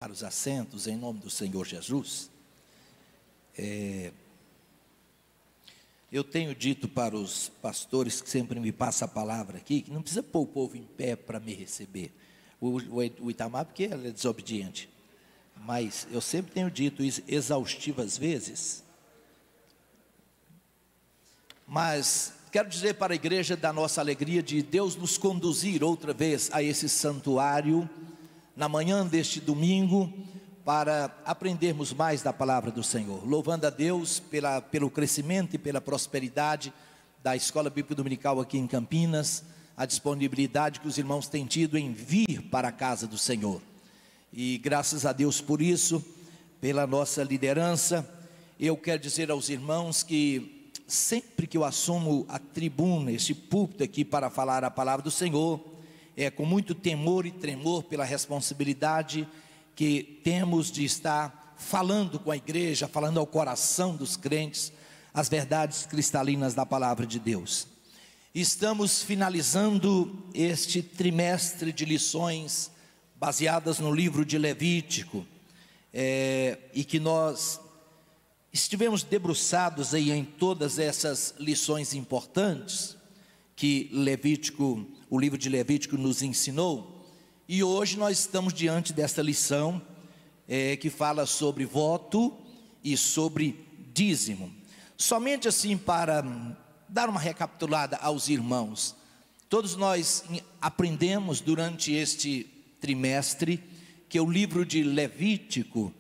para os assentos, em nome do Senhor Jesus. Eu tenho dito para os pastores que sempre me passam a palavra aqui, que não precisa pôr o povo em pé para me receber. O Itamar, porque ele é desobediente. Mas eu sempre tenho dito isso exaustivas vezes. Mas quero dizer para a igreja da nossa alegria de Deus nos conduzir outra vez a esse santuário, na manhã deste domingo, para aprendermos mais da palavra do Senhor, louvando a Deus pelo crescimento e pela prosperidade da Escola Bíblica Dominical aqui em Campinas, a disponibilidade que os irmãos têm tido em vir para a casa do Senhor, e graças a Deus por isso, pela nossa liderança. Eu quero dizer aos irmãos que sempre que eu assumo a tribuna, este púlpito aqui para falar a palavra do Senhor, é com muito temor e tremor pela responsabilidade que temos de estar falando com a igreja, falando ao coração dos crentes, as verdades cristalinas da palavra de Deus. Estamos finalizando este trimestre de lições baseadas no livro de Levítico, e que nós estivemos debruçados aí em todas essas lições importantes que o livro de Levítico nos ensinou. E hoje nós estamos diante desta lição que fala sobre voto e sobre dízimo. Somente assim para dar uma recapitulada aos irmãos, todos nós aprendemos durante este trimestre que o livro de Levítico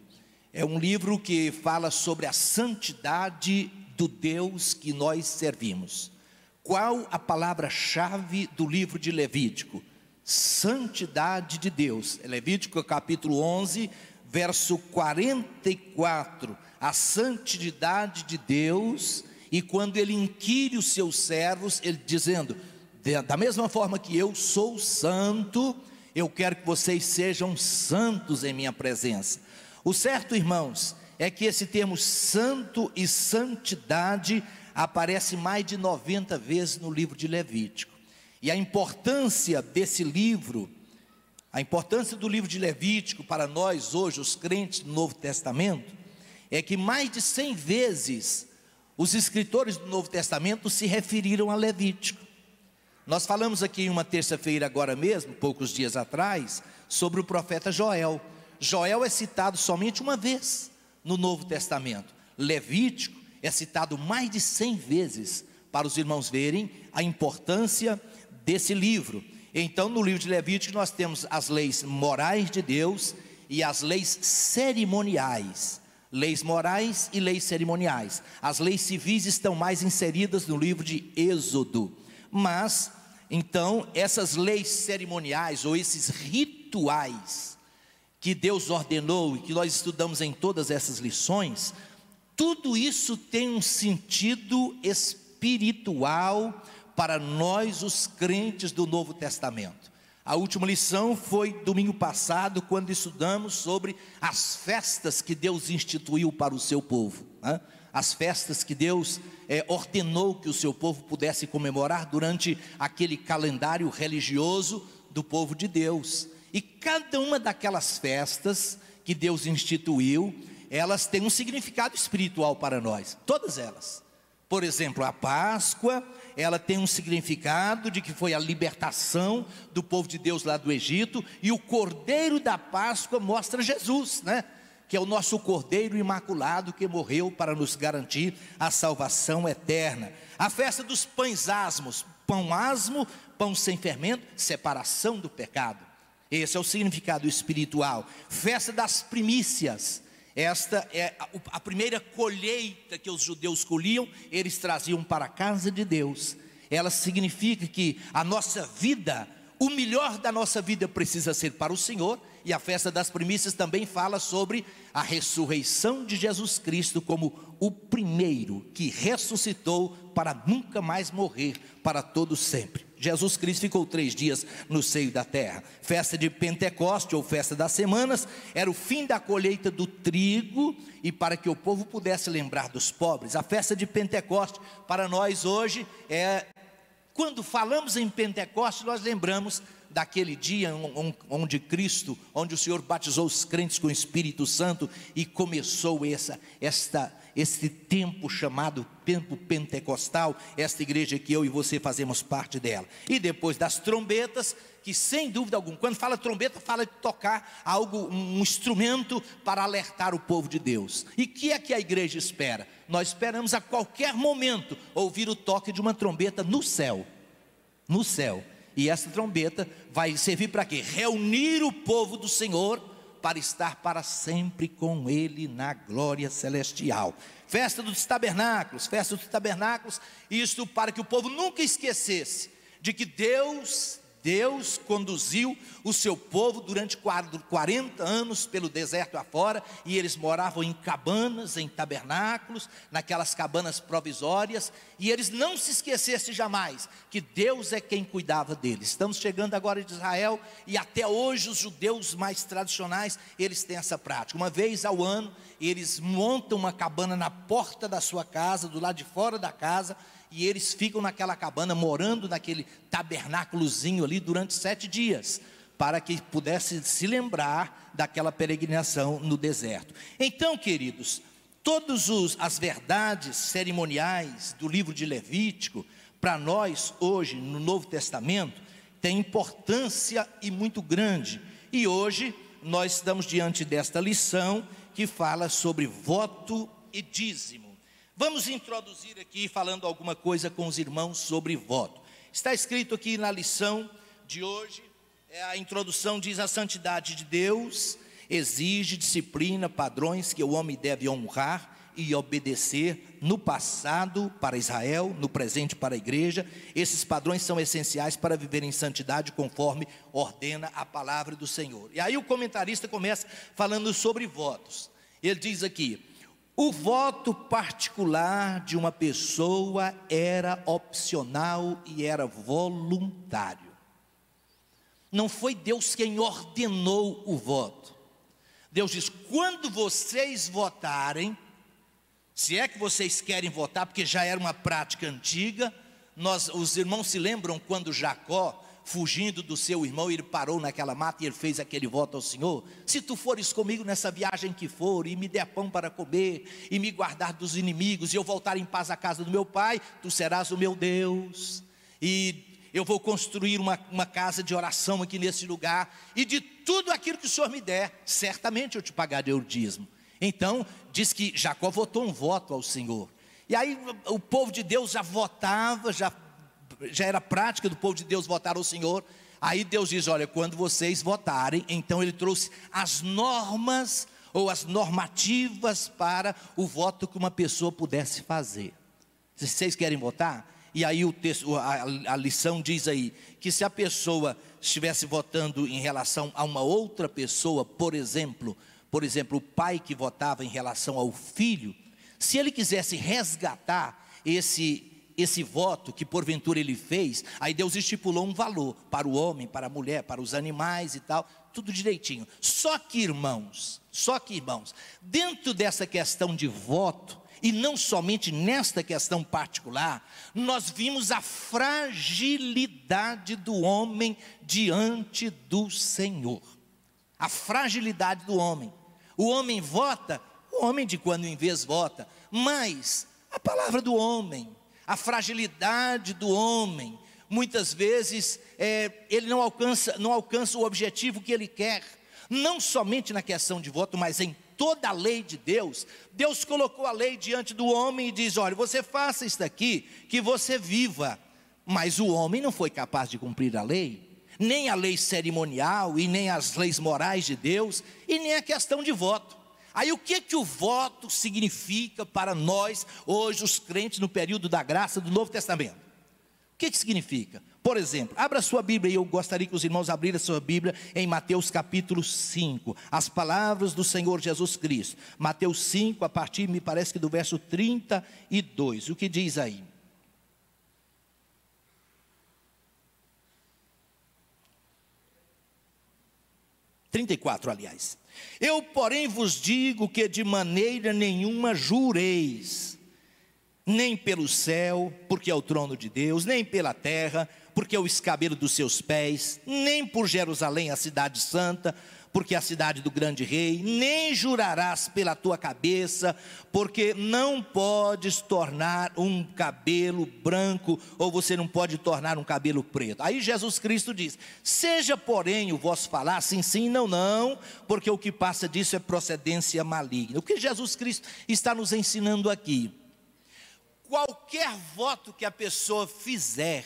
é um livro que fala sobre a santidade do Deus que nós servimos. Qual a palavra-chave do livro de Levítico? Santidade de Deus. Levítico capítulo 11, verso 44. A santidade de Deus, e quando ele inquire os seus servos, ele dizendo: da mesma forma que eu sou santo, eu quero que vocês sejam santos em minha presença. O certo, irmãos, é que esse termo santo e santidade aparece mais de 90 vezes no livro de Levítico. E a importância desse livro, a importância do livro de Levítico para nós hoje, os crentes do Novo Testamento, é que mais de 100 vezes os escritores do Novo Testamento se referiram a Levítico. Nós falamos aqui em uma terça-feira agora mesmo, poucos dias atrás, sobre o profeta Joel. Joel é citado somente uma vez no Novo Testamento. Levítico é citado mais de 100 vezes, para os irmãos verem a importância desse livro. Então, no livro de Levítico nós temos as leis morais de Deus e as leis cerimoniais. Leis morais e leis cerimoniais. As leis civis estão mais inseridas no livro de Êxodo. Mas, então, essas leis cerimoniais ou esses rituais que Deus ordenou e que nós estudamos em todas essas lições, tudo isso tem um sentido espiritual para nós, os crentes do Novo Testamento. A última lição foi domingo passado, quando estudamos sobre as festas que Deus instituiu para o seu povo, né? As festas que Deus ordenou que o seu povo pudesse comemorar durante aquele calendário religioso do povo de Deus. E cada uma daquelas festas que Deus instituiu, elas têm um significado espiritual para nós, todas elas. Por exemplo, a Páscoa, ela tem um significado de que foi a libertação do povo de Deus lá do Egito, e o Cordeiro da Páscoa mostra Jesus, né? Que é o nosso Cordeiro imaculado que morreu para nos garantir a salvação eterna. A festa dos pães asmos, pão asmo, pão sem fermento, separação do pecado. Esse é o significado espiritual. Festa das primícias. Esta é a primeira colheita que os judeus colhiam, eles traziam para a casa de Deus. Ela significa que a nossa vida, o melhor da nossa vida precisa ser para o Senhor. E a festa das primícias também fala sobre a ressurreição de Jesus Cristo como o primeiro que ressuscitou para nunca mais morrer para todo sempre. Jesus Cristo ficou 3 dias no seio da terra. Festa de Pentecoste ou festa das semanas era o fim da colheita do trigo, e para que o povo pudesse lembrar dos pobres. A festa de Pentecoste para nós hoje quando falamos em Pentecoste, nós lembramos daquele dia onde Cristo, onde o Senhor batizou os crentes com o Espírito Santo e começou esse tempo chamado tempo pentecostal, esta igreja que eu e você fazemos parte dela. E depois das trombetas, que sem dúvida alguma, quando fala trombeta, fala de tocar algo, um instrumento para alertar o povo de Deus. E o que é que a igreja espera? Nós esperamos a qualquer momento ouvir o toque de uma trombeta no céu. No céu. E essa trombeta vai servir para quê? Reunir o povo do Senhor para estar para sempre com Ele na glória celestial. Festa dos tabernáculos, isto para que o povo nunca esquecesse de que Deus conduziu o seu povo durante 40 anos pelo deserto afora, e eles moravam em cabanas, em tabernáculos, naquelas cabanas provisórias, e eles não se esquecessem jamais que Deus é quem cuidava deles. Estamos chegando agora de Israel, e até hoje os judeus mais tradicionais, eles têm essa prática. Uma vez ao ano, eles montam uma cabana na porta da sua casa, do lado de fora da casa, e eles ficam naquela cabana, morando naquele tabernáculozinho ali durante 7 dias, para que pudesse se lembrar daquela peregrinação no deserto. Então, queridos, todas as verdades cerimoniais do livro de Levítico, para nós hoje no Novo Testamento, tem importância e muito grande. E hoje nós estamos diante desta lição que fala sobre voto e dízimo. Vamos introduzir aqui falando alguma coisa com os irmãos sobre voto. Está escrito aqui na lição de hoje, a introdução diz: a santidade de Deus exige disciplina, padrões que o homem deve honrar e obedecer no passado para Israel, no presente para a igreja. Esses padrões são essenciais para viver em santidade conforme ordena a palavra do Senhor. E aí o comentarista começa falando sobre votos. Ele diz aqui: o voto particular de uma pessoa era opcional e era voluntário. Não foi Deus quem ordenou o voto. Deus diz: quando vocês votarem, se é que vocês querem votar, porque já era uma prática antiga, os irmãos se lembram quando Jacó, fugindo do seu irmão, ele parou naquela mata e ele fez aquele voto ao Senhor: se tu fores comigo nessa viagem que for, e me der pão para comer, e me guardar dos inimigos, e eu voltar em paz à casa do meu pai, tu serás o meu Deus, e eu vou construir uma casa de oração aqui nesse lugar, e de tudo aquilo que o Senhor me der, certamente eu te pagarei o dízimo. Então, diz que Jacó votou um voto ao Senhor. E aí o povo de Deus já votava, já era prática do povo de Deus votar ao Senhor. Aí Deus diz: olha, quando vocês votarem, então ele trouxe as normas ou as normativas para o voto que uma pessoa pudesse fazer. Se vocês querem votar, e aí o texto, a lição diz aí, que se a pessoa estivesse votando em relação a uma outra pessoa, por exemplo, o pai que votava em relação ao filho, se ele quisesse resgatar esse voto que porventura ele fez, aí Deus estipulou um valor para o homem, para a mulher, para os animais e tal, tudo direitinho. Só que irmãos, dentro dessa questão de voto, e não somente nesta questão particular, nós vimos a fragilidade do homem diante do Senhor. A fragilidade do homem. O homem vota, o homem de quando em vez vota, mas a palavra do homem, a fragilidade do homem, muitas vezes ele não alcança o objetivo que ele quer, não somente na questão de voto, mas em toda a lei de Deus. Deus colocou a lei diante do homem e diz: olha, você faça isso daqui, que você viva. Mas o homem não foi capaz de cumprir a lei, nem a lei cerimonial, e nem as leis morais de Deus, e nem a questão de voto. Aí o que o voto significa para nós, hoje os crentes no período da graça do Novo Testamento? O que significa? Por exemplo, abra sua Bíblia, e eu gostaria que os irmãos abrissem a sua Bíblia em Mateus capítulo 5, as palavras do Senhor Jesus Cristo. Mateus 5, a partir, me parece que do verso 32, o que diz aí? Aliás. Eu, porém, vos digo que de maneira nenhuma jureis, nem pelo céu, porque é o trono de Deus, nem pela terra, porque é o escabelo dos seus pés, nem por Jerusalém, a cidade santa, porque é a cidade do grande rei, nem jurarás pela tua cabeça, porque não podes tornar um cabelo branco, ou você não pode tornar um cabelo preto. Aí Jesus Cristo diz: seja porém o vosso falar sim, sim, não, não, porque o que passa disso é procedência maligna. O que Jesus Cristo está nos ensinando aqui? Qualquer voto que a pessoa fizer,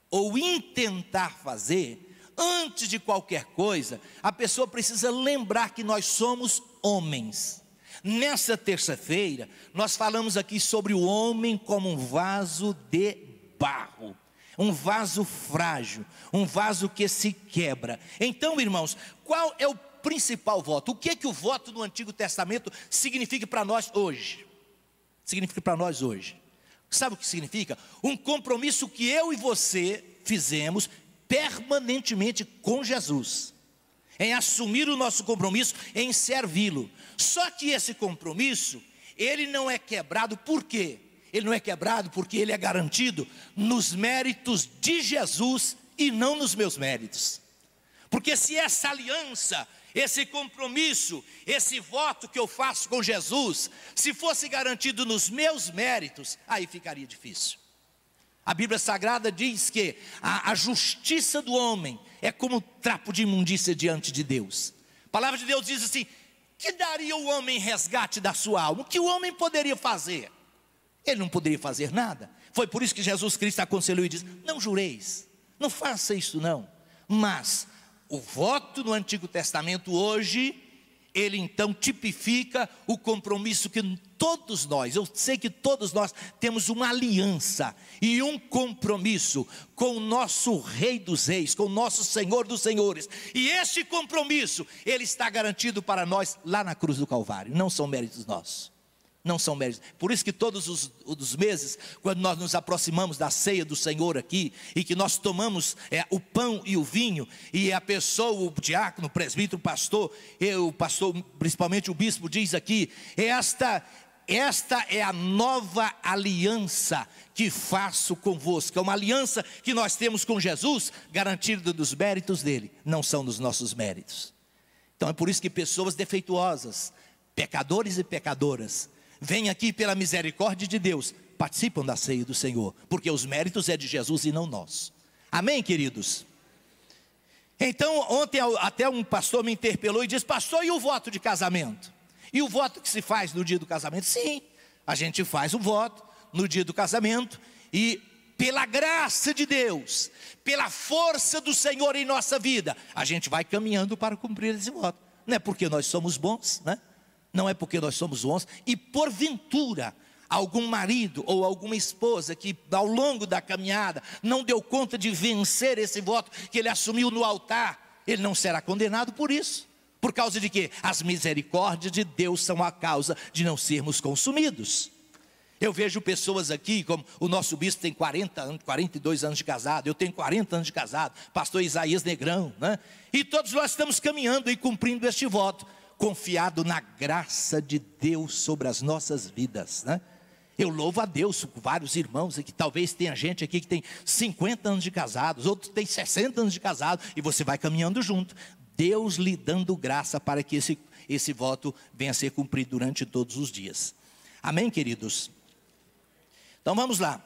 ou intentar fazer, antes de qualquer coisa, a pessoa precisa lembrar que nós somos homens. Nessa terça-feira, nós falamos aqui sobre o homem como um vaso de barro, um vaso frágil, um vaso que se quebra. Então, irmãos, qual é o principal voto? O que é que o voto do Antigo Testamento significa para nós hoje? Significa para nós hoje. Sabe o que significa? Um compromisso que eu e você fizemos permanentemente com Jesus, em assumir o nosso compromisso, em servi-lo. Só que esse compromisso, ele não é quebrado. Por quê? Ele não é quebrado porque ele é garantido nos méritos de Jesus e não nos meus méritos. Porque se essa aliança, esse compromisso, esse voto que eu faço com Jesus, se fosse garantido nos meus méritos, aí ficaria difícil. A Bíblia Sagrada diz que a justiça do homem é como trapo de imundícia diante de Deus. A palavra de Deus diz assim: que daria o homem em resgate da sua alma? O que o homem poderia fazer? Ele não poderia fazer nada. Foi por isso que Jesus Cristo aconselhou e diz: não jureis, não faça isso não. Mas o voto no Antigo Testamento hoje, ele então tipifica o compromisso que todos nós, eu sei que todos nós temos uma aliança e um compromisso com o nosso Rei dos Reis, com o nosso Senhor dos Senhores. E este compromisso, ele está garantido para nós lá na cruz do Calvário. Não são méritos nossos, não são méritos. Por isso que todos os meses, quando nós nos aproximamos da ceia do Senhor aqui, e que nós tomamos o pão e o vinho, e a pessoa, o diácono, o presbítero, o pastor, principalmente o bispo, diz aqui: esta é a nova aliança que faço convosco. É uma aliança que nós temos com Jesus, garantida dos méritos dele, não são dos nossos méritos. Então é por isso que pessoas defeituosas, pecadores e pecadoras, vêm aqui pela misericórdia de Deus, participam da ceia do Senhor, porque os méritos é de Jesus e não nós. Amém, queridos? Então, ontem até um pastor me interpelou e disse: pastor, e o voto de casamento? E o voto que se faz no dia do casamento? Sim, a gente faz o voto no dia do casamento, e pela graça de Deus, pela força do Senhor em nossa vida, a gente vai caminhando para cumprir esse voto. Não é porque nós somos bons, né? Não é porque nós somos bons, e porventura algum marido ou alguma esposa que ao longo da caminhada não deu conta de vencer esse voto que ele assumiu no altar, ele não será condenado por isso. Por causa de quê? As misericórdias de Deus são a causa de não sermos consumidos. Eu vejo pessoas aqui, como o nosso bispo tem 42 anos de casado, eu tenho 40 anos de casado, pastor Isaías Negrão, né? E todos nós estamos caminhando e cumprindo este voto, confiado na graça de Deus sobre as nossas vidas, né? Eu louvo a Deus, vários irmãos aqui, talvez tenha gente aqui que tem 50 anos de casados, outros tem 60 anos de casado, e você vai caminhando junto. Deus lhe dando graça para que esse voto venha a ser cumprido durante todos os dias. Amém, queridos? Então vamos lá.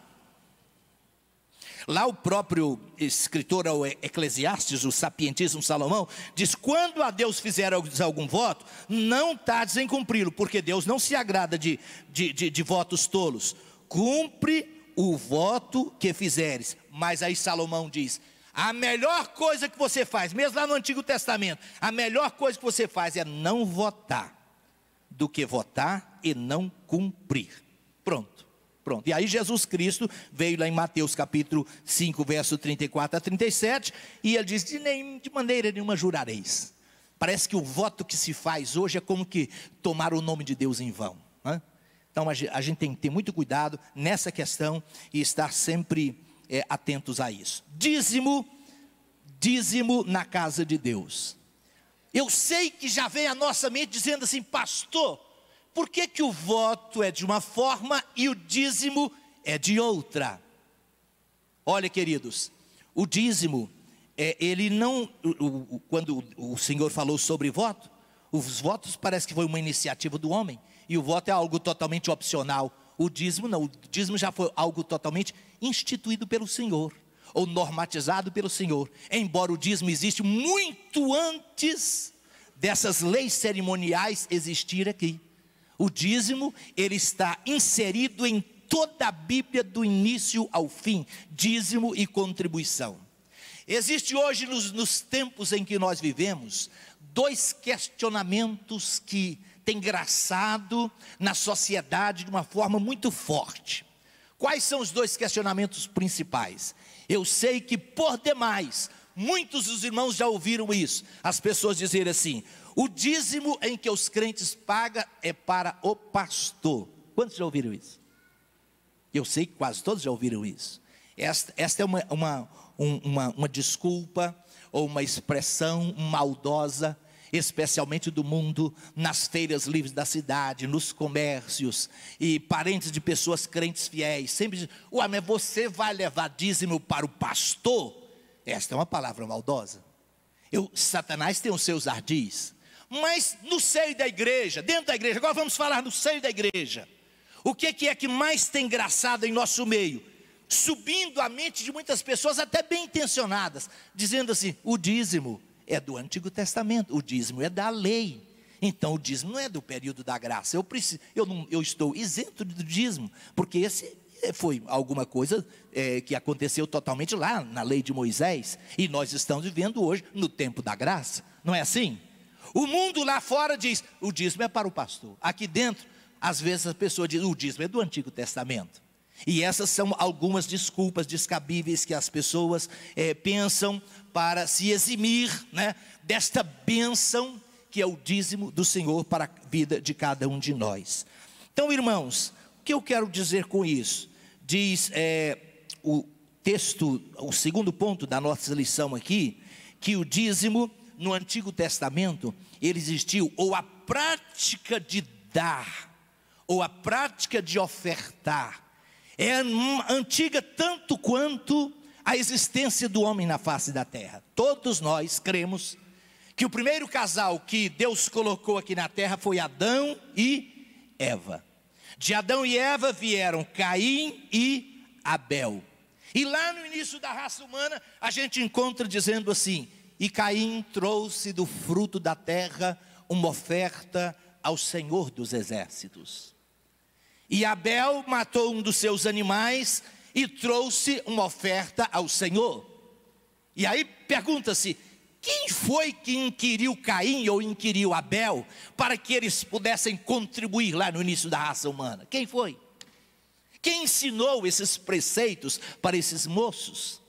Lá o próprio escritor ao Eclesiastes, o sapientíssimo Salomão, diz: quando a Deus fizer algum voto, não tardes em cumpri-lo, porque Deus não se agrada de votos tolos. Cumpre o voto que fizeres. Mas aí Salomão diz: a melhor coisa que você faz, mesmo lá no Antigo Testamento, a melhor coisa que você faz é não votar, do que votar e não cumprir. Pronto. E aí Jesus Cristo veio lá em Mateus capítulo 5, verso 34 a 37, e ele diz: de maneira nenhuma jurareis. Parece que o voto que se faz hoje é como que tomar o nome de Deus em vão, né? Então a gente tem que ter muito cuidado nessa questão e estar sempre atentos a isso. Dízimo na casa de Deus. Eu sei que já vem a nossa mente dizendo assim: pastor, por que o voto é de uma forma e o dízimo é de outra? Olha, queridos, o dízimo, ele não, quando o Senhor falou sobre voto, os votos parece que foi uma iniciativa do homem, e o voto é algo totalmente opcional. O dízimo não, o dízimo já foi algo totalmente instituído pelo Senhor, ou normatizado pelo Senhor, embora o dízimo existe muito antes dessas leis cerimoniais existir aqui. O dízimo, ele está inserido em toda a Bíblia do início ao fim, dízimo e contribuição. Existe hoje nos tempos em que nós vivemos, dois questionamentos que têm graçado na sociedade de uma forma muito forte. Quais são os dois questionamentos principais? Eu sei que por demais, muitos dos irmãos já ouviram isso, as pessoas dizerem assim: o dízimo em que os crentes pagam é para o pastor. Quantos já ouviram isso? Eu sei que quase todos já ouviram isso. Esta é uma desculpa, ou uma expressão maldosa, especialmente do mundo, nas feiras livres da cidade, nos comércios, e parentes de pessoas crentes fiéis, sempre dizem: ué, mas você vai levar dízimo para o pastor? Esta é uma palavra maldosa. Satanás tem os seus ardis, mas no seio da igreja, dentro da igreja, agora vamos falar no seio da igreja, o que é que mais tem graçado em nosso meio? Subindo a mente de muitas pessoas, até bem intencionadas, dizendo assim: o dízimo é do Antigo Testamento, o dízimo é da lei, então o dízimo não é do período da graça. Eu estou isento do dízimo, porque esse foi alguma coisa que aconteceu totalmente lá na lei de Moisés, e nós estamos vivendo hoje no tempo da graça, não é assim? O mundo lá fora diz: o dízimo é para o pastor. Aqui dentro, às vezes a pessoa diz: o dízimo é do Antigo Testamento. E essas são algumas desculpas descabíveis que as pessoas pensam para se eximir, né, desta bênção que é o dízimo do Senhor para a vida de cada um de nós. Então, irmãos, o que eu quero dizer com isso? Diz o texto, o segundo ponto da nossa lição aqui, que o dízimo no Antigo Testamento, ele existiu, ou a prática de dar, ou a prática de ofertar, é antiga tanto quanto a existência do homem na face da terra. Todos nós cremos que o primeiro casal que Deus colocou aqui na terra foi Adão e Eva. De Adão e Eva vieram Caim e Abel. E lá no início da raça humana, a gente encontra dizendo assim: e Caim trouxe do fruto da terra uma oferta ao Senhor dos exércitos. E Abel matou um dos seus animais e trouxe uma oferta ao Senhor. E aí pergunta-se: quem foi que inquiriu Caim ou inquiriu Abel para que eles pudessem contribuir lá no início da raça humana? Quem foi? Quem ensinou esses preceitos para esses moços?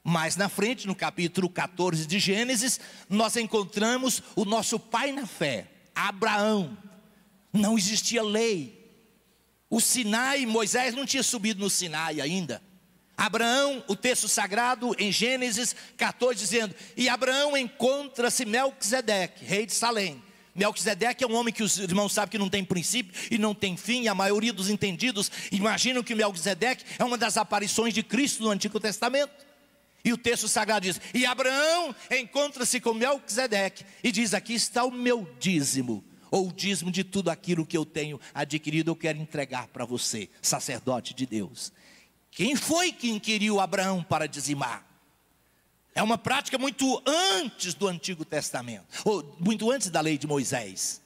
Mais na frente, no capítulo 14 de Gênesis, nós encontramos o nosso pai na fé, Abraão. Não existia lei. O Sinai, Moisés não tinha subido no Sinai ainda. Abraão, o texto sagrado em Gênesis 14 dizendo: e Abraão encontra-se Melquisedeque, rei de Salém. Melquisedeque é um homem que os irmãos sabem que não tem princípio e não tem fim, e a maioria dos entendidos imaginam que Melquisedeque é uma das aparições de Cristo no Antigo Testamento. E o texto sagrado diz: e Abraão encontra-se com Melquisedeque e diz: aqui está o meu dízimo, ou o dízimo de tudo aquilo que eu tenho adquirido, eu quero entregar para você, sacerdote de Deus. Quem foi que inquiriu Abraão para dizimar? É uma prática muito antes do Antigo Testamento, ou muito antes da lei de Moisés.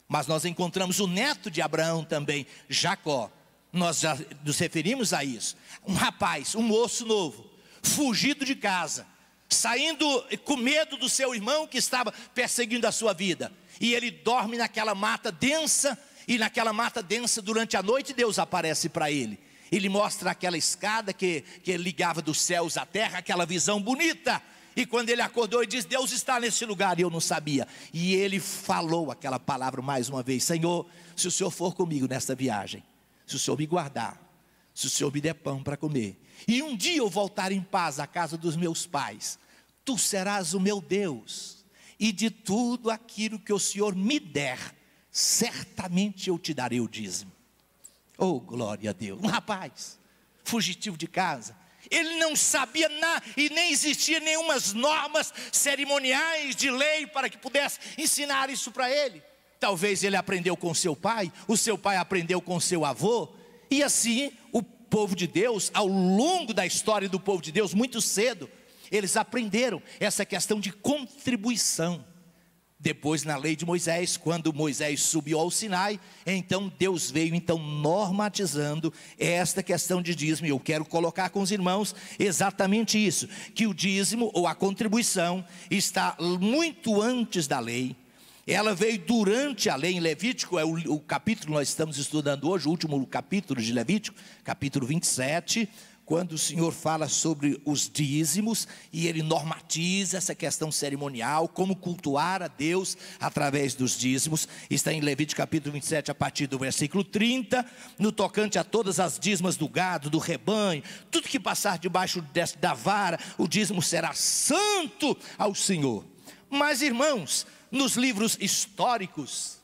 Mas nós encontramos o neto de Abraão também, Jacó. Nós já nos referimos a isso. Um rapaz, um moço novo, fugido de casa, saindo com medo do seu irmão que estava perseguindo a sua vida. E ele dorme naquela mata densa, e naquela mata densa durante a noite Deus aparece para ele. Ele mostra aquela escada que ligava dos céus à terra, aquela visão bonita. E quando ele acordou e disse: Deus está nesse lugar, e eu não sabia. E ele falou aquela palavra mais uma vez: Senhor, se o Senhor for comigo nesta viagem, se o Senhor me guardar, se o Senhor me der pão para comer, e um dia eu voltar em paz à casa dos meus pais, tu serás o meu Deus, e de tudo aquilo que o Senhor me der, certamente eu te darei o dízimo. Oh, glória a Deus. Um rapaz fugitivo de casa, Ele não sabia nada e nem existia nenhumas normas cerimoniais de lei para que pudesse ensinar isso para ele. Talvez ele aprendeu com seu pai, o seu pai aprendeu com seu avô, e assim o povo de Deus, ao longo da história do povo de Deus, muito cedo, eles aprenderam essa questão de contribuição. Depois, na lei de Moisés, quando Moisés subiu ao Sinai, então Deus veio normatizando esta questão de dízimo. E eu quero colocar com os irmãos exatamente isso, que o dízimo ou a contribuição está muito antes da lei. Ela veio durante a lei. Em Levítico, é o capítulo que nós estamos estudando hoje, o último capítulo de Levítico, capítulo 27, quando o Senhor fala sobre os dízimos, e Ele normatiza essa questão cerimonial, como cultuar a Deus através dos dízimos. Está em Levítico capítulo 27, a partir do versículo 30, no tocante a todas as dízimas do gado, do rebanho, tudo que passar debaixo da vara, o dízimo será santo ao Senhor. Mas, irmãos, nos livros históricos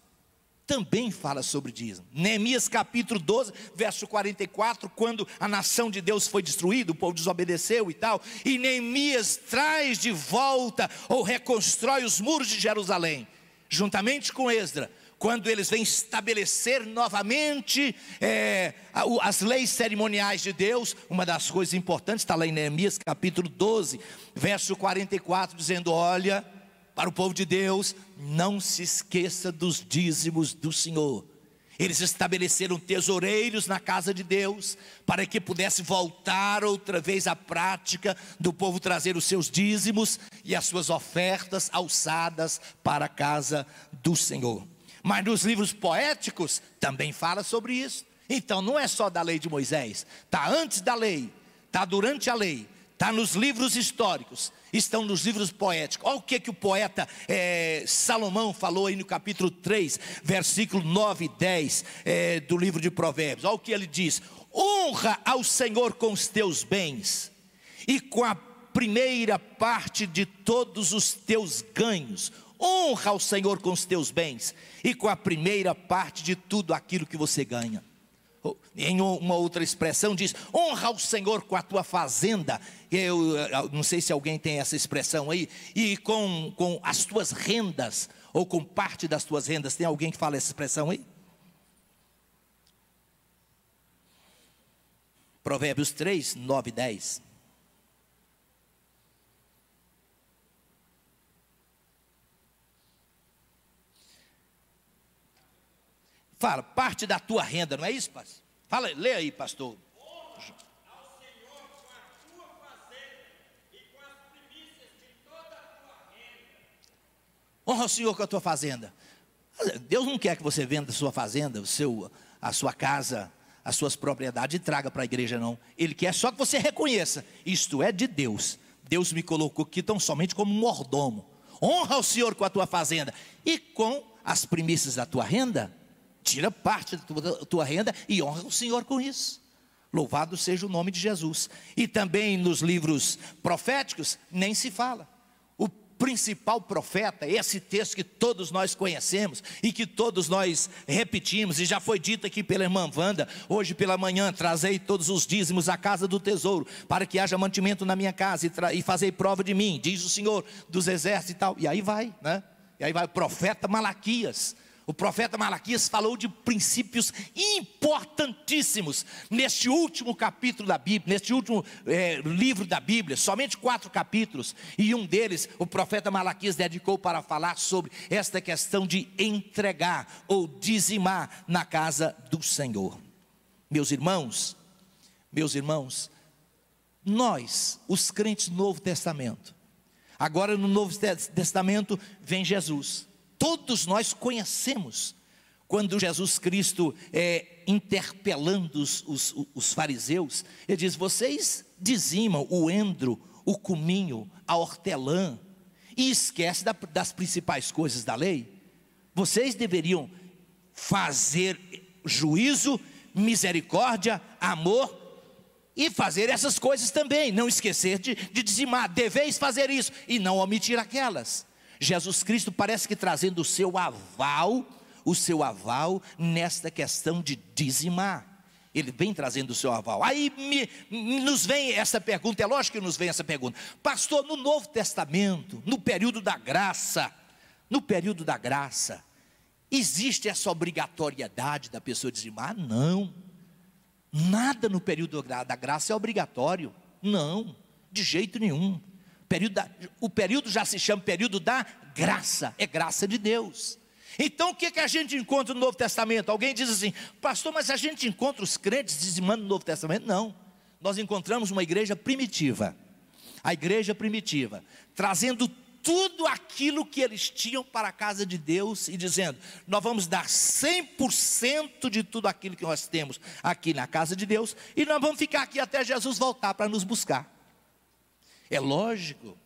também fala sobre dízimo. Neemias capítulo 12, verso 44, quando a nação de Deus foi destruída, o povo desobedeceu e tal, e Neemias traz de volta ou reconstrói os muros de Jerusalém, juntamente com Esdra, quando eles vêm estabelecer novamente as leis cerimoniais de Deus. Uma das coisas importantes está lá em Neemias capítulo 12, verso 44, dizendo: olha, para o povo de Deus, não se esqueça dos dízimos do Senhor. Eles estabeleceram tesoureiros na casa de Deus, para que pudesse voltar outra vez a prática do povo trazer os seus dízimos e as suas ofertas alçadas para a casa do Senhor. Mas nos livros poéticos também fala sobre isso. Então não é só da lei de Moisés, está antes da lei, está durante a lei, está nos livros históricos, estão nos livros poéticos. Olha o que o poeta Salomão falou aí no capítulo 3, versículo 9 e 10 do livro de Provérbios. Olha o que ele diz: honra ao Senhor com os teus bens e com a primeira parte de todos os teus ganhos. Honra ao Senhor com os teus bens e com a primeira parte de tudo aquilo que você ganha. Em uma outra expressão diz: honra ao Senhor com a tua fazenda. Eu não sei se alguém tem essa expressão aí. E com as tuas rendas, ou com parte das tuas rendas. Tem alguém que fala essa expressão aí? Provérbios 3, 9 e 10. Fala, parte da tua renda, não é isso, pastor? Fala, lê aí, pastor. Honra ao Senhor com a tua fazenda e com as primícias de toda a tua renda. Honra ao Senhor com a tua fazenda. Deus não quer que você venda a sua fazenda, a sua casa, as suas propriedades e traga para a igreja, não. Ele quer só que você reconheça: isto é de Deus. Deus me colocou aqui tão somente como mordomo. Honra ao Senhor com a tua fazenda e com as primícias da tua renda. Tira parte da tua renda e honra o Senhor com isso. Louvado seja o nome de Jesus. E também nos livros proféticos nem se fala. O principal profeta, esse texto que todos nós conhecemos e que todos nós repetimos, e já foi dito aqui pela irmã Wanda, hoje pela manhã: trazei todos os dízimos à casa do tesouro, para que haja mantimento na minha casa, e fazei prova de mim, diz o Senhor dos exércitos e tal. E aí vai, né? E aí vai o profeta Malaquias. O profeta Malaquias falou de princípios importantíssimos neste último capítulo da Bíblia, neste último livro da Bíblia, somente 4 capítulos, e um deles o profeta Malaquias dedicou para falar sobre esta questão de entregar ou dizimar na casa do Senhor. Meus irmãos, nós, os crentes do Novo Testamento, agora no Novo Testamento vem Jesus. Todos nós conhecemos quando Jesus Cristo interpelando os fariseus, ele diz: vocês dizimam o endro, o cominho, a hortelã, e esquece das principais coisas da lei. Vocês deveriam fazer juízo, misericórdia, amor, e fazer essas coisas também. Não esquecer de dizimar. Deveis fazer isso e não omitir aquelas. Jesus Cristo parece que trazendo o seu aval nesta questão de dizimar. Ele vem trazendo o seu aval. Aí nos vem essa pergunta, é lógico que nos vem essa pergunta. Pastor, no Novo Testamento, no período da graça, existe essa obrigatoriedade da pessoa dizimar? Não. Nada no período da graça é obrigatório. Não, de jeito nenhum. O período já se chama período da graça, é graça de Deus. Então o que a gente encontra no Novo Testamento? Alguém diz assim, pastor, mas a gente encontra os crentes dizimando no Novo Testamento? Não, nós encontramos uma igreja primitiva, a igreja primitiva, trazendo tudo aquilo que eles tinham para a casa de Deus e dizendo, nós vamos dar 100% de tudo aquilo que nós temos aqui na casa de Deus, e nós vamos ficar aqui até Jesus voltar para nos buscar. É lógico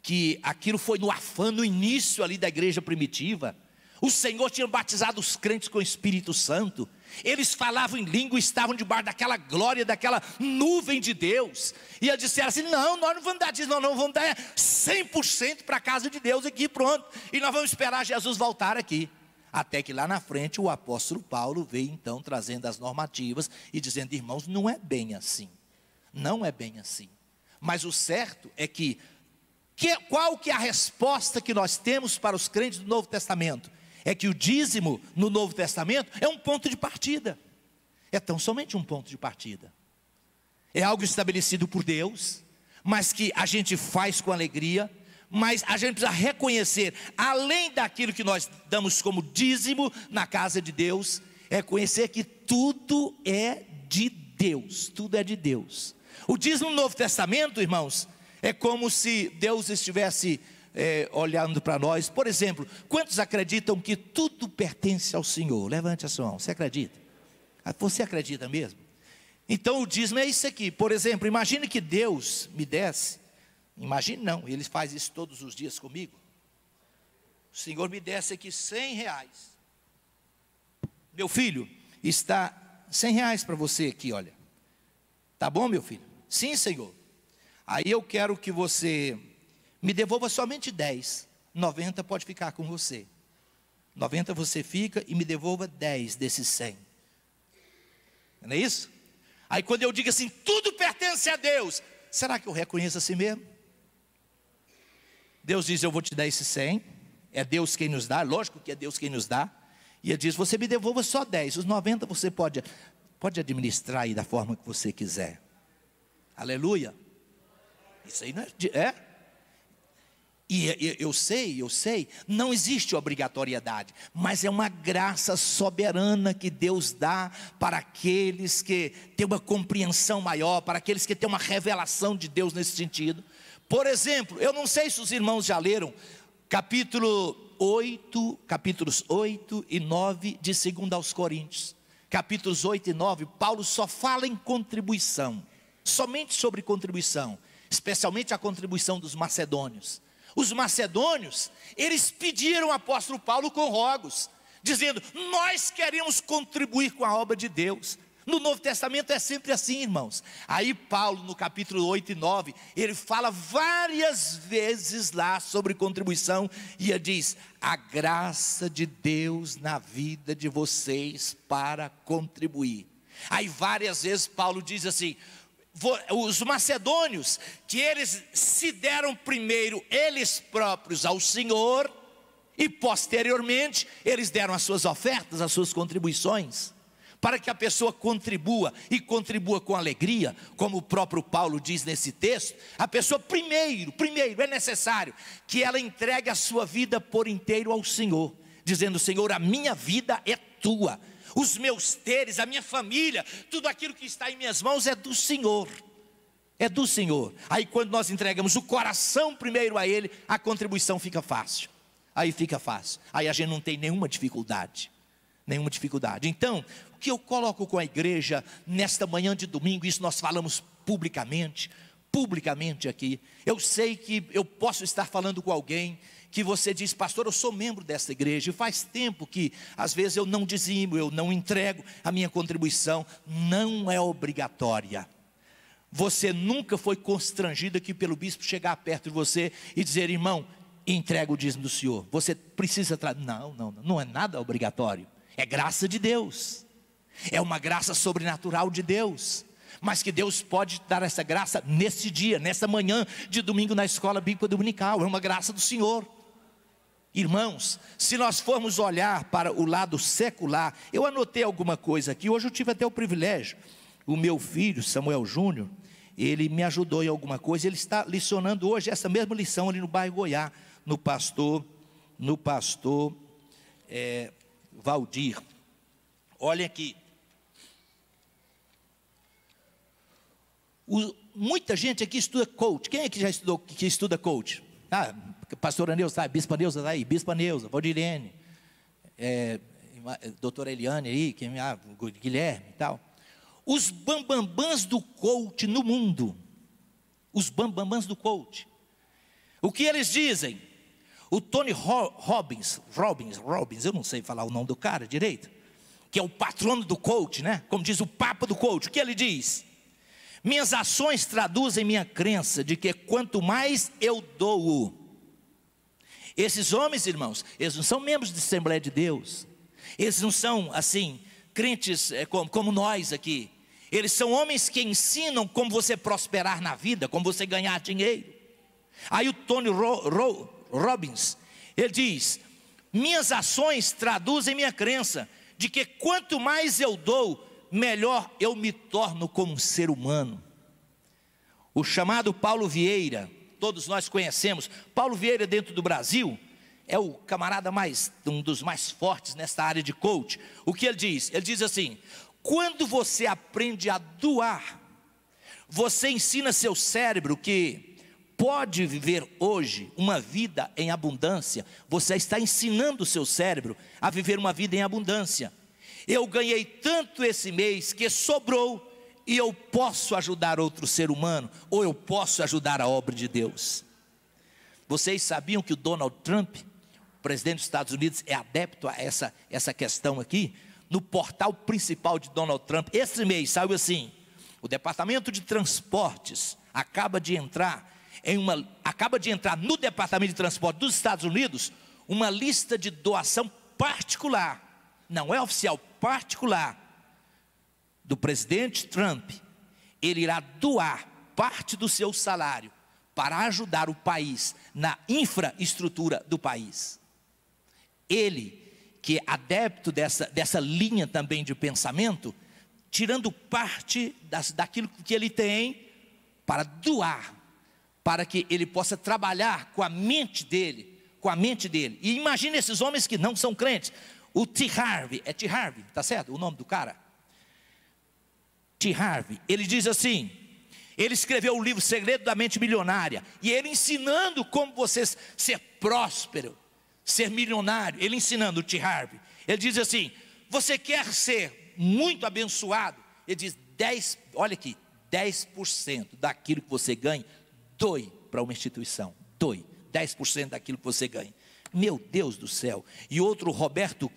que aquilo foi no afã, no início ali da igreja primitiva. O Senhor tinha batizado os crentes com o Espírito Santo. Eles falavam em língua, estavam debaixo daquela glória, daquela nuvem de Deus. E eles disseram assim, não, nós não vamos dar disso, nós não vamos dar 100% para a casa de Deus aqui, pronto. E nós vamos esperar Jesus voltar aqui. Até que lá na frente o apóstolo Paulo veio então trazendo as normativas e dizendo, irmãos, não é bem assim. Não é bem assim. Mas o certo é qual que é a resposta que nós temos para os crentes do Novo Testamento? É que o dízimo no Novo Testamento é um ponto de partida. É tão somente um ponto de partida. É algo estabelecido por Deus, mas que a gente faz com alegria, mas a gente precisa reconhecer, além daquilo que nós damos como dízimo na casa de Deus, é conhecer que tudo é de Deus, tudo é de Deus. O dízimo no Novo Testamento, irmãos, é como se Deus estivesse olhando para nós. Por exemplo, quantos acreditam que tudo pertence ao Senhor? Levante a sua mão, você acredita? Você acredita mesmo? Então o dízimo é isso aqui. Por exemplo, imagine que Deus me desse, imagine não, Ele faz isso todos os dias comigo. O Senhor me desse aqui R$100. Meu filho, está R$100 para você aqui, olha. Tá bom, meu filho? Sim, Senhor. Aí eu quero que você me devolva somente 10. 90 pode ficar com você. 90 você fica e me devolva 10 desses 100. Não é isso? Aí quando eu digo assim, tudo pertence a Deus, será que eu reconheço assim mesmo? Deus diz, eu vou te dar esses 100. É Deus quem nos dá, lógico que é Deus quem nos dá. E Ele diz, você me devolva só 10. Os 90 você pode administrar aí da forma que você quiser. Aleluia. Isso aí não é? E eu sei, não existe obrigatoriedade, mas é uma graça soberana que Deus dá para aqueles que têm uma compreensão maior, para aqueles que têm uma revelação de Deus nesse sentido. Por exemplo, eu não sei se os irmãos já leram capítulos 8 e 9 de 2 aos Coríntios. Capítulos 8 e 9, Paulo só fala em contribuição, somente sobre contribuição, especialmente a contribuição dos macedônios. Os macedônios, eles pediram ao apóstolo Paulo com rogos, dizendo, nós queremos contribuir com a obra de Deus. No Novo Testamento é sempre assim, irmãos. Aí Paulo, no capítulo 8 e 9, ele fala várias vezes lá sobre contribuição, e ele diz, a graça de Deus na vida de vocês para contribuir. Aí várias vezes Paulo diz assim, os macedônios, que eles se deram primeiro eles próprios ao Senhor, e posteriormente eles deram as suas ofertas, as suas contribuições, para que a pessoa contribua, e contribua com alegria, como o próprio Paulo diz nesse texto. A pessoa primeiro é necessário que ela entregue a sua vida por inteiro ao Senhor, dizendo, Senhor, a minha vida é tua, os meus teres, a minha família, tudo aquilo que está em minhas mãos é do Senhor. É do Senhor. Aí quando nós entregamos o coração primeiro a Ele, a contribuição fica fácil. Aí fica fácil. Aí a gente não tem nenhuma dificuldade. Nenhuma dificuldade. Então, o que eu coloco com a igreja nesta manhã de domingo, isso nós falamos publicamente aqui. Eu sei que eu posso estar falando com alguém que você diz, pastor, eu sou membro dessa igreja, e faz tempo que às vezes eu não dizimo, eu não entrego a minha contribuição. Não é obrigatória. Você nunca foi constrangido aqui pelo bispo chegar perto de você e dizer, irmão, entrega o dízimo do senhor, você precisa não é nada obrigatório, é graça de Deus. É uma graça sobrenatural de Deus, mas que Deus pode dar essa graça nesse dia, nessa manhã de domingo na escola bíblica dominical. É uma graça do Senhor. Irmãos, se nós formos olhar para o lado secular, eu anotei alguma coisa aqui. Hoje eu tive até o privilégio, o meu filho Samuel Júnior, ele me ajudou em alguma coisa. Ele está licionando hoje essa mesma lição ali no bairro Goiás, no pastor Valdir. Olha aqui, muita gente aqui estuda coach. Quem é que já estudou, que estuda coach? Pastora Neuza está aí, Bispa Neuza está aí, Bispa Neuza, Valdirene, doutora Eliane aí, Guilherme e tal. Os bambambãs do coach no mundo, os bambambãs do coach, o que eles dizem? O Tony Robbins, eu não sei falar o nome do cara direito, que é o patrono do coach, né? Como diz o papa do coach, o que ele diz? Minhas ações traduzem minha crença de que quanto mais eu dou. Esses homens, irmãos, eles não são membros de Assembleia de Deus, eles não são assim, crentes como nós aqui. Eles são homens que ensinam como você prosperar na vida, como você ganhar dinheiro. Aí o Tony Robbins, ele diz: minhas ações traduzem minha crença de que quanto mais eu dou, melhor eu me torno como um ser humano. O chamado Paulo Vieira, todos nós conhecemos. Paulo Vieira, dentro do Brasil, é o camarada um dos mais fortes nesta área de coach. O que ele diz? Ele diz assim: quando você aprende a doar, você ensina seu cérebro que pode viver hoje uma vida em abundância. Você está ensinando o seu cérebro a viver uma vida em abundância. Eu ganhei tanto esse mês que sobrou, e eu posso ajudar outro ser humano, ou eu posso ajudar a obra de Deus. Vocês sabiam que o Donald Trump, o presidente dos Estados Unidos, é adepto a essa questão aqui? No portal principal de Donald Trump, esse mês saiu assim: o Departamento de Transportes acaba de entrar no Departamento de Transporte dos Estados Unidos uma lista de doação particular, não é oficial, particular, do presidente Trump. Ele irá doar parte do seu salário para ajudar o país na infraestrutura do país. Ele, que é adepto dessa linha também de pensamento, tirando parte daquilo que ele tem para doar, para que ele possa trabalhar com a mente dele, E imagine esses homens que não são crentes. O T. Harvey, T. Harvey, tá certo? O nome do cara? T. Harvey, ele diz assim, ele escreveu o livro Segredo da Mente Milionária, e ele ensinando como você ser próspero, ser milionário. Ele ensinando, o T. Harvey, ele diz assim: você quer ser muito abençoado? Ele diz, 10% daquilo que você ganha, doe para uma instituição. Doe 10% daquilo que você ganha. Meu Deus do céu. E outro, Roberto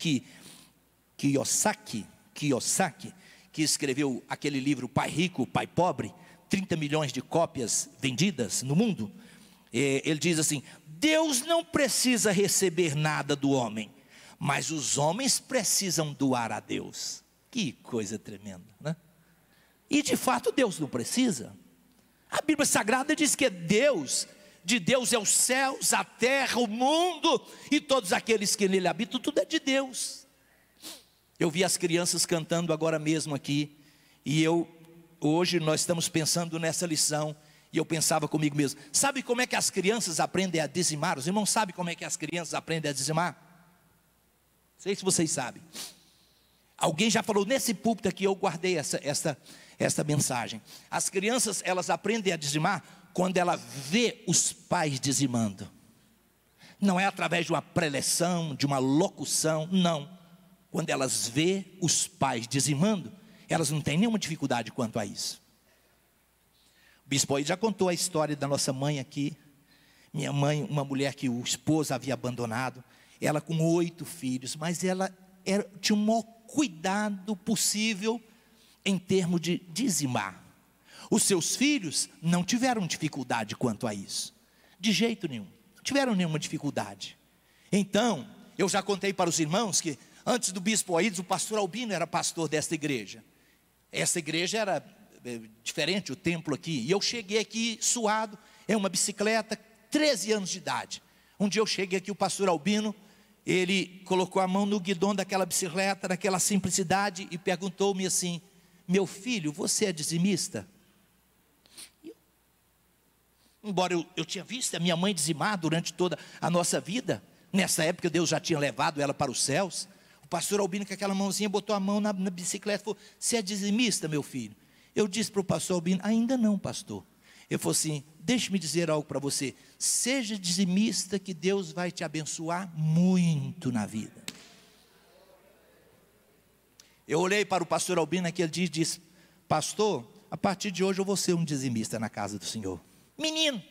Kiyosaki, que escreveu aquele livro Pai Rico, Pai Pobre, 30 milhões de cópias vendidas no mundo. Ele diz assim: Deus não precisa receber nada do homem, mas os homens precisam doar a Deus. Que coisa tremenda, né? E de fato Deus não precisa. A Bíblia Sagrada diz que de Deus é os céus, a terra, o mundo e todos aqueles que nele habitam, tudo é de Deus. Eu vi as crianças cantando agora mesmo aqui, e hoje nós estamos pensando nessa lição, e eu pensava comigo mesmo: sabe como é que as crianças aprendem a dizimar? Os irmãos sabem como é que as crianças aprendem a dizimar? Não sei se vocês sabem. Alguém já falou nesse púlpito aqui, eu guardei essa mensagem. As crianças, elas aprendem a dizimar quando ela vê os pais dizimando. Não é através de uma preleção, de uma locução, não. Quando elas vê os pais dizimando, elas não têm nenhuma dificuldade quanto a isso. O bispo aí já contou a história da nossa mãe aqui. Minha mãe, uma mulher que o esposo havia abandonado, ela com 8 filhos, mas ela tinha um maior cuidado possível em termos de dizimar. Os seus filhos não tiveram dificuldade quanto a isso, de jeito nenhum, não tiveram nenhuma dificuldade. Então, eu já contei para os irmãos que Antes do bispo Aídes, o pastor Albino era pastor desta igreja. Essa igreja era diferente, o templo aqui. E eu cheguei aqui suado, em uma bicicleta, 13 anos de idade. Um dia eu cheguei aqui, o pastor Albino, ele colocou a mão no guidão daquela bicicleta, naquela simplicidade, e perguntou-me assim: meu filho, você é dizimista? Embora eu tinha visto a minha mãe dizimar durante toda a nossa vida, nessa época Deus já tinha levado ela para os céus. O pastor Albino, com aquela mãozinha, botou a mão na bicicleta e falou: você é dizimista, meu filho? Eu disse para o pastor Albino: ainda não, pastor. Ele falou assim: deixe-me dizer algo para você, seja dizimista que Deus vai te abençoar muito na vida. Eu olhei para o pastor Albino naquele dia e disse: pastor, a partir de hoje eu vou ser um dizimista na casa do Senhor. Menino,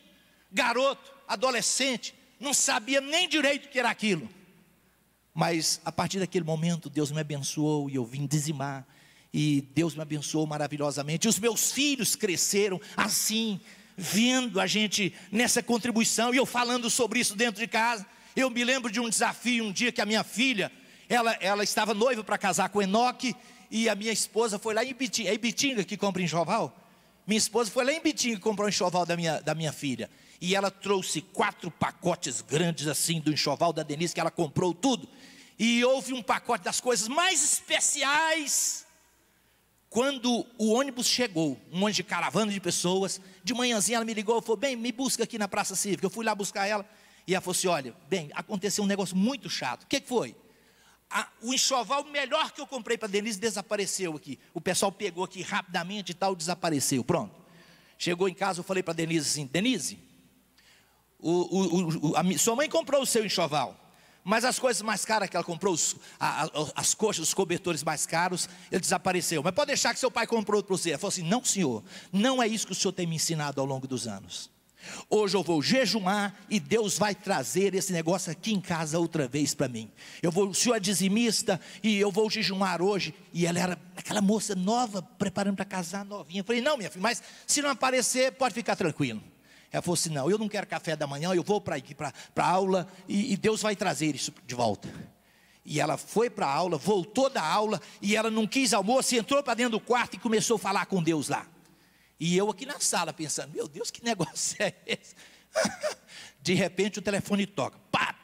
garoto, adolescente, não sabia nem direito o que era aquilo. Mas a partir daquele momento Deus me abençoou e eu vim dizimar. E Deus me abençoou maravilhosamente. E os meus filhos cresceram assim, vendo a gente nessa contribuição. E eu falando sobre isso dentro de casa. Eu me lembro de um desafio um dia que a minha filha, ela estava noiva para casar com Enoque. E a minha esposa foi lá em Ibitinga. É Ibitinga que compra enxoval? Minha esposa foi lá em Ibitinga e comprou um enxoval da minha filha. E ela trouxe 4 pacotes grandes assim do enxoval da Denise, que ela comprou tudo. E houve um pacote das coisas mais especiais. Quando o ônibus chegou, um monte de caravana de pessoas, de manhãzinha ela me ligou e falou: bem, me busca aqui na Praça Cívica. Eu fui lá buscar ela, e ela falou assim: olha, bem, aconteceu um negócio muito chato. O que foi? O enxoval melhor que eu comprei para a Denise desapareceu aqui. O pessoal pegou aqui rapidamente e tal, desapareceu, pronto. Chegou em casa, eu falei para a Denise assim: Denise, sua mãe comprou o seu enxoval, mas as coisas mais caras que ela comprou, as coxas, os cobertores mais caros, ele desapareceu. Mas pode deixar que seu pai comprou para você. Ela falou assim: não, senhor, não é isso que o senhor tem me ensinado ao longo dos anos. Hoje eu vou jejuar e Deus vai trazer esse negócio aqui em casa outra vez para mim. O senhor é dizimista e eu vou jejuar hoje. E ela era aquela moça nova, preparando para casar, novinha. Eu falei: não, minha filha, mas se não aparecer, pode ficar tranquilo. Ela falou assim: não, eu não quero café da manhã, eu vou para a aula e Deus vai trazer isso de volta. E ela foi para a aula, voltou da aula e ela não quis almoço, entrou para dentro do quarto e começou a falar com Deus lá. E eu aqui na sala pensando: meu Deus, que negócio é esse? De repente o telefone toca, pá!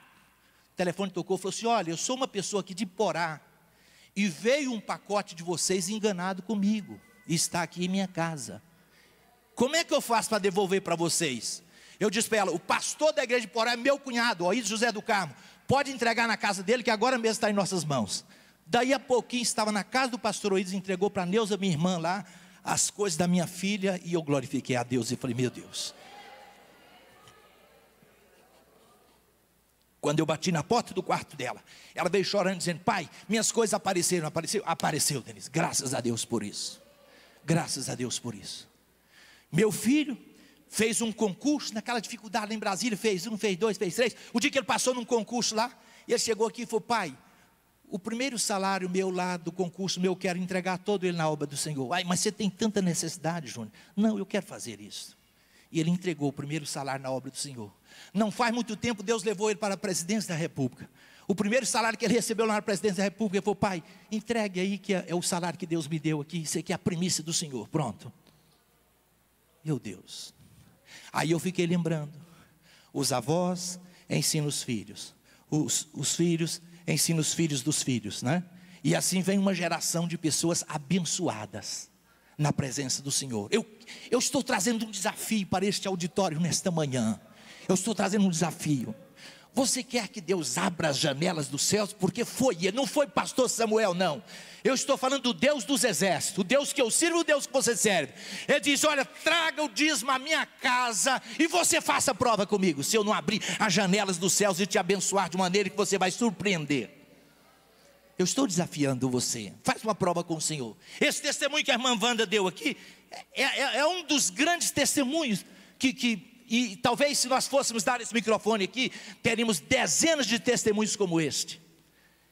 O telefone tocou, falou assim: olha, eu sou uma pessoa aqui de Porá, e veio um pacote de vocês enganado comigo, e está aqui em minha casa. Como é que eu faço para devolver para vocês? Eu disse para ela: o pastor da igreja de Porá é meu cunhado, Aídes José do Carmo, pode entregar na casa dele, que agora mesmo está em nossas mãos. Daí a pouquinho estava na casa do pastor Aídes, entregou para a Neuza, minha irmã lá, as coisas da minha filha, e eu glorifiquei a Deus e falei: meu Deus. Quando eu bati na porta do quarto dela, ela veio chorando dizendo: pai, minhas coisas apareceram. Apareceu, Denise, graças a Deus por isso. Graças a Deus por isso. Meu filho fez um concurso naquela dificuldade lá em Brasília, fez 1, fez 2, fez 3. O dia que ele passou num concurso lá, ele chegou aqui e falou: pai, o primeiro salário meu lá do concurso meu, eu quero entregar todo ele na obra do Senhor. Ai, mas você tem tanta necessidade, Júnior. Não, eu quero fazer isso. E ele entregou o primeiro salário na obra do Senhor. Não faz muito tempo Deus levou ele para a presidência da República. O primeiro salário que ele recebeu lá na presidência da República, ele falou: pai, entregue aí que é o salário que Deus me deu aqui. Isso aqui é a primícia do Senhor, pronto. Meu Deus. Aí eu fiquei lembrando: os avós ensinam os filhos, os filhos ensinam os filhos dos filhos, né? E assim vem uma geração de pessoas abençoadas na presença do Senhor. Eu estou trazendo um desafio para este auditório nesta manhã. Eu estou trazendo um desafio. Você quer que Deus abra as janelas dos céus? Porque ele não foi pastor Samuel, não. Eu estou falando do Deus dos exércitos, o Deus que eu sirvo, o Deus que você serve. Ele diz: olha, traga o dízimo à minha casa e você faça prova comigo, se eu não abrir as janelas dos céus e te abençoar de maneira que você vai surpreender. Eu estou desafiando você, faz uma prova com o Senhor. Esse testemunho que a irmã Wanda deu aqui é um dos grandes testemunhos e talvez se nós fôssemos dar esse microfone aqui, teríamos dezenas de testemunhos como este.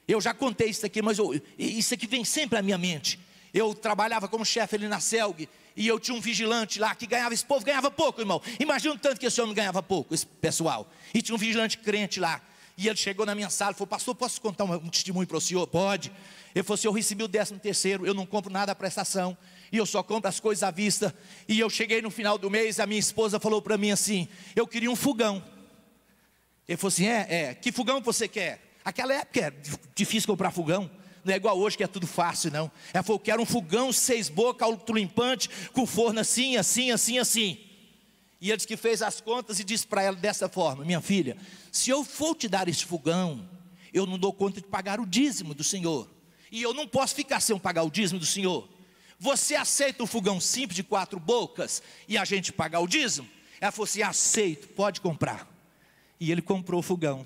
Eu já contei isso aqui, mas isso aqui vem sempre à minha mente. Eu trabalhava como chefe ali na Celg, e eu tinha um vigilante lá que ganhava, esse povo ganhava pouco, irmão. Imagina o tanto que esse homem ganhava pouco, esse pessoal. E tinha um vigilante crente lá. E ele chegou na minha sala e falou: pastor, posso contar um testemunho para o senhor? Pode. Ele falou assim: eu recebi o 13º, eu não compro nada à prestação, e eu só compro as coisas à vista. E eu cheguei no final do mês, a minha esposa falou para mim assim: eu queria um fogão. Ele falou assim: que fogão você quer? Aquela época era difícil comprar fogão, não é igual hoje que é tudo fácil não. Ela falou: eu quero um fogão 6 bocas, autolimpante, com forno assim, assim, assim, assim. E ele disse que fez as contas e disse para ela dessa forma: minha filha, se eu for te dar esse fogão, eu não dou conta de pagar o dízimo do senhor, e eu não posso ficar sem pagar o dízimo do senhor. Você aceita um fogão simples de 4 bocas e a gente pagar o dízimo? Ela falou assim: aceito, pode comprar. E ele comprou o fogão.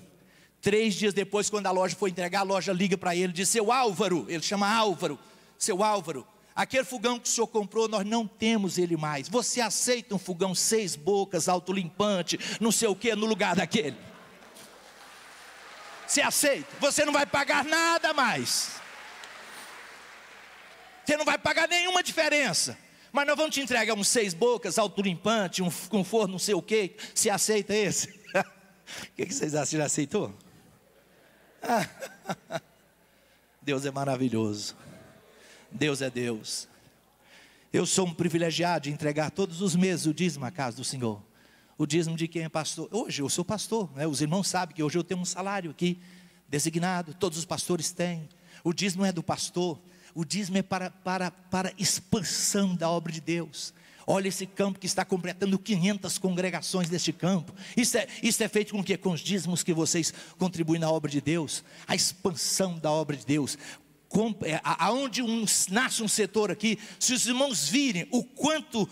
3 dias depois, quando a loja foi entregar, a loja liga para ele e diz: seu Álvaro, ele chama Álvaro, seu Álvaro, aquele fogão que o senhor comprou, nós não temos ele mais. Você aceita um fogão 6 bocas, autolimpante, não sei o que, no lugar daquele? Você aceita? Você não vai pagar nada mais. Você não vai pagar nenhuma diferença. Mas nós vamos te entregar uns 6 bocas, autolimpante, com forno, não sei o que. Você aceita esse? O que vocês acham? Você já aceitou? Deus é maravilhoso. Deus é Deus. Eu sou um privilegiado de entregar todos os meses o dízimo à casa do Senhor. O dízimo de quem é pastor. Hoje eu sou pastor, né? Os irmãos sabem que hoje eu tenho um salário aqui designado, todos os pastores têm. O dízimo é do pastor. O dízimo é para expansão da obra de Deus. Olha esse campo que está completando 500 congregações deste campo. Isso é feito com o quê? Com os dízimos que vocês contribuem na obra de Deus. A expansão da obra de Deus. Aonde nasce um setor aqui, se os irmãos virem o quanto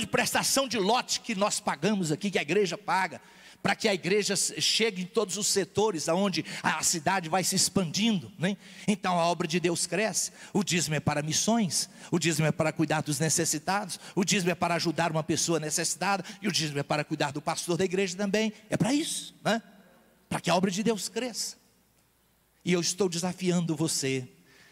de prestação de lote que nós pagamos aqui, que a igreja paga, para que a igreja chegue em todos os setores, aonde a cidade vai se expandindo, né? Então a obra de Deus cresce. O dízimo é para missões, o dízimo é para cuidar dos necessitados, o dízimo é para ajudar uma pessoa necessitada, e o dízimo é para cuidar do pastor da igreja também. É para isso, né? Para que a obra de Deus cresça. E eu estou desafiando você,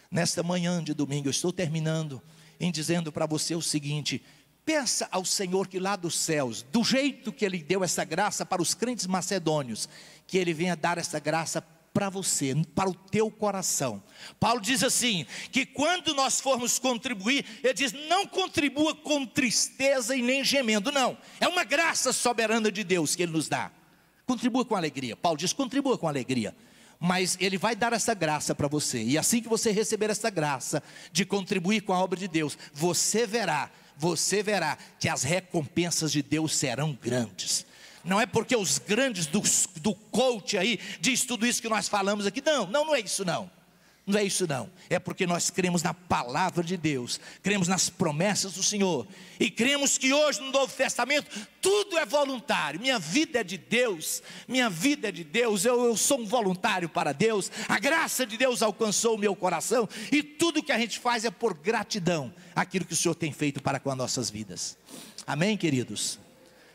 nesta manhã de domingo, eu estou terminando em dizendo para você o seguinte: peça ao Senhor que lá dos céus, do jeito que Ele deu essa graça para os crentes macedônios, que Ele venha dar essa graça para você, para o teu coração. Paulo diz assim, que quando nós formos contribuir, ele diz: não contribua com tristeza e nem gemendo, não, é uma graça soberana de Deus que Ele nos dá. Contribua com alegria. Paulo diz: contribua com alegria. Mas Ele vai dar essa graça para você, e assim que você receber essa graça de contribuir com a obra de Deus, você verá que as recompensas de Deus serão grandes. Não é porque os grandes do coach aí diz tudo isso que nós falamos aqui, não é isso não. Não é isso não, é porque nós cremos na palavra de Deus, cremos nas promessas do Senhor, e cremos que hoje no Novo Testamento tudo é voluntário. Minha vida é de Deus, eu sou um voluntário para Deus. A graça de Deus alcançou o meu coração, e tudo que a gente faz é por gratidão aquilo que o Senhor tem feito para com as nossas vidas. Amém, queridos?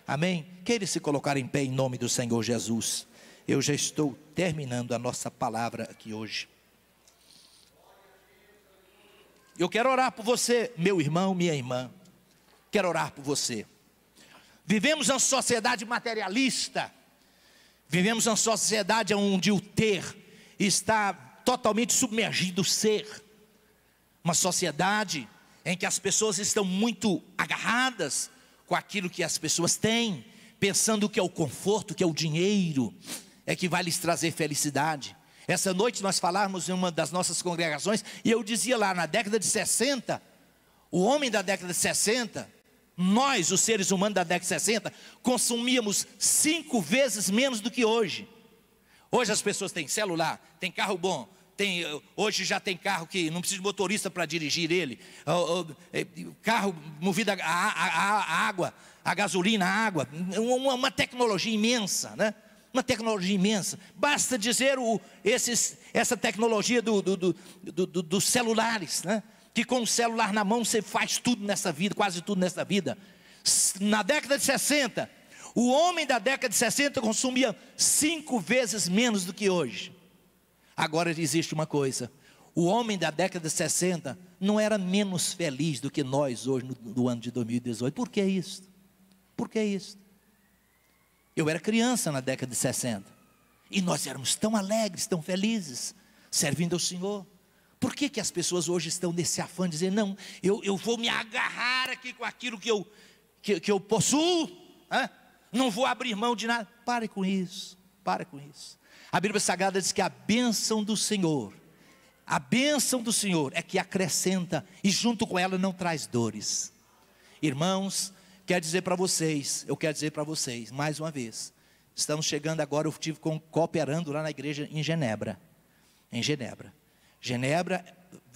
Amém? Queira se colocar em pé em nome do Senhor Jesus. Eu já estou terminando a nossa palavra aqui hoje. Eu quero orar por você, meu irmão, minha irmã. Quero orar por você. Vivemos uma sociedade materialista. Vivemos uma sociedade onde o ter está totalmente submergido o ser. Uma sociedade em que as pessoas estão muito agarradas com aquilo que as pessoas têm, pensando que é o conforto, que é o dinheiro, é que vai lhes trazer felicidade. Essa noite nós falávamos em uma das nossas congregações, e eu dizia lá, na década de 60, o homem da década de 60, nós, os seres humanos da década de 60, consumíamos 5 vezes menos do que hoje. Hoje as pessoas têm celular, têm carro bom, hoje já tem carro que não precisa de motorista para dirigir ele, carro movido a água, a gasolina, a água, uma tecnologia imensa, né? Uma tecnologia imensa. Basta dizer essa tecnologia dos celulares, né? Que com o celular na mão você faz tudo nessa vida, quase tudo nessa vida. Na década de 60, o homem da década de 60 consumia 5 vezes menos do que hoje. Agora existe uma coisa: o homem da década de 60 não era menos feliz do que nós hoje no ano de 2018. Por que isso? Por que isso? Eu era criança na década de 60. E nós éramos tão alegres, tão felizes, servindo ao Senhor. Por que que as pessoas hoje estão nesse afã de dizer, não, eu vou me agarrar aqui com aquilo que eu possuo, não vou abrir mão de nada? Pare com isso, pare com isso. A Bíblia Sagrada diz que a bênção do Senhor é que acrescenta e junto com ela não traz dores. Irmãos, eu quero dizer para vocês, mais uma vez, estamos chegando agora, eu estive cooperando lá na igreja em Genebra,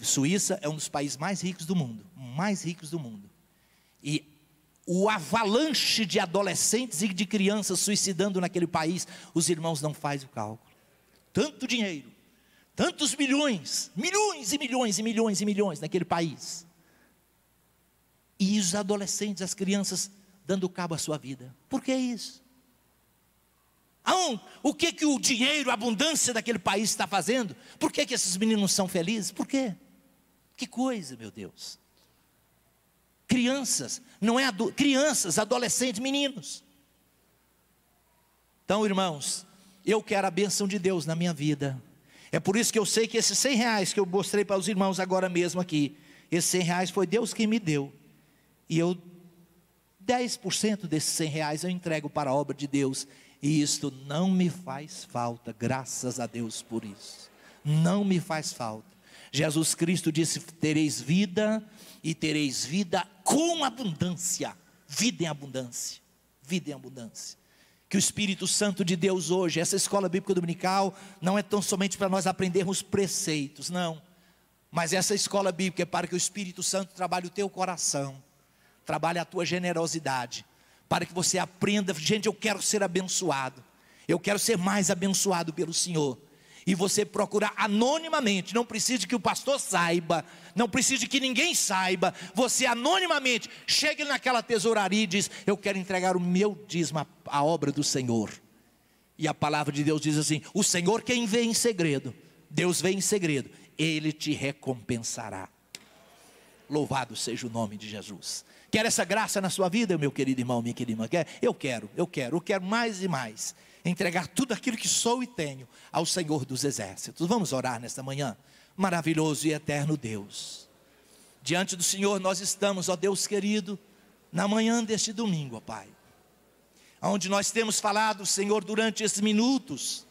Suíça é um dos países mais ricos do mundo, e o avalanche de adolescentes e de crianças suicidando naquele país, os irmãos não fazem o cálculo, tanto dinheiro, tantos milhões naquele país, e os adolescentes, as crianças dando cabo à sua vida. Por que isso? O que o dinheiro, a abundância daquele país está fazendo? Por que esses meninos são felizes? Por quê? Que coisa, meu Deus. Crianças, crianças, adolescentes, meninos. Então, irmãos, eu quero a bênção de Deus na minha vida. É por isso que eu sei que esses R$100 que eu mostrei para os irmãos agora mesmo aqui, esses R$100 foi Deus quem me deu. E 10% desses R$100 eu entrego para a obra de Deus. E isto não me faz falta, graças a Deus por isso. Não me faz falta. Jesus Cristo disse, tereis vida e tereis vida com abundância. Vida em abundância. Vida em abundância. Que o Espírito Santo de Deus hoje, essa escola bíblica dominical, não é tão somente para nós aprendermos preceitos, não. Mas essa escola bíblica é para que o Espírito Santo trabalhe o teu coração. Trabalhe a tua generosidade. Para que você aprenda, gente, eu quero ser abençoado. Eu quero ser mais abençoado pelo Senhor. E você procurar anonimamente, não precisa que o pastor saiba, não precisa que ninguém saiba. Você anonimamente, chega naquela tesouraria e diz, eu quero entregar o meu dízimo à obra do Senhor. E a palavra de Deus diz assim, o Senhor quem vê em segredo, Deus vê em segredo, Ele te recompensará. Louvado seja o nome de Jesus. Quer essa graça na sua vida, meu querido irmão, minha querida irmã? Quer? Eu quero mais e mais. Entregar tudo aquilo que sou e tenho ao Senhor dos Exércitos. Vamos orar nesta manhã. Maravilhoso e eterno Deus. Diante do Senhor nós estamos, ó Deus querido, na manhã deste domingo, ó Pai. Onde nós temos falado, Senhor, durante esses minutos,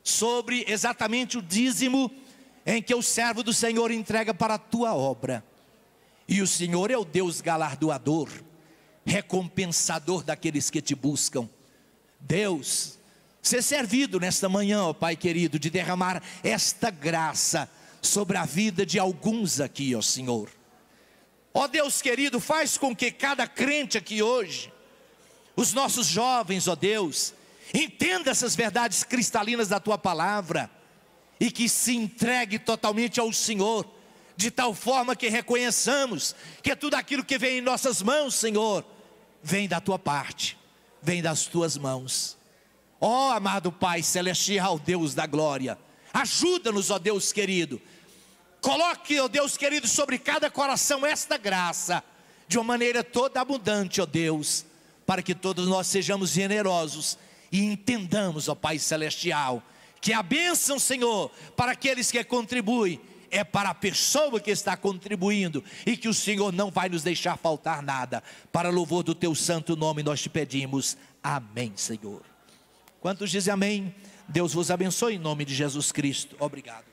sobre exatamente o dízimo em que o servo do Senhor entrega para a tua obra. E o Senhor é o Deus galardoador, recompensador daqueles que te buscam. Deus, ser servido nesta manhã, ó Pai querido, de derramar esta graça sobre a vida de alguns aqui, ó Senhor. Ó Deus querido, faz com que cada crente aqui hoje, os nossos jovens, ó Deus, entenda essas verdades cristalinas da tua palavra e que se entregue totalmente ao Senhor. De tal forma que reconheçamos que tudo aquilo que vem em nossas mãos, Senhor, vem da tua parte, vem das tuas mãos. Ó amado Pai Celestial, Deus da glória, ajuda-nos, ó Deus querido. Coloque, ó Deus querido, sobre cada coração esta graça, de uma maneira toda abundante, ó Deus, para que todos nós sejamos generosos e entendamos, ó Pai Celestial, que a bênção, Senhor, para aqueles que contribuem, é para a pessoa que está contribuindo, e que o Senhor não vai nos deixar faltar nada. Para louvor do teu santo nome nós te pedimos, amém, Senhor. Quantos dizem amém? Deus vos abençoe em nome de Jesus Cristo. Obrigado.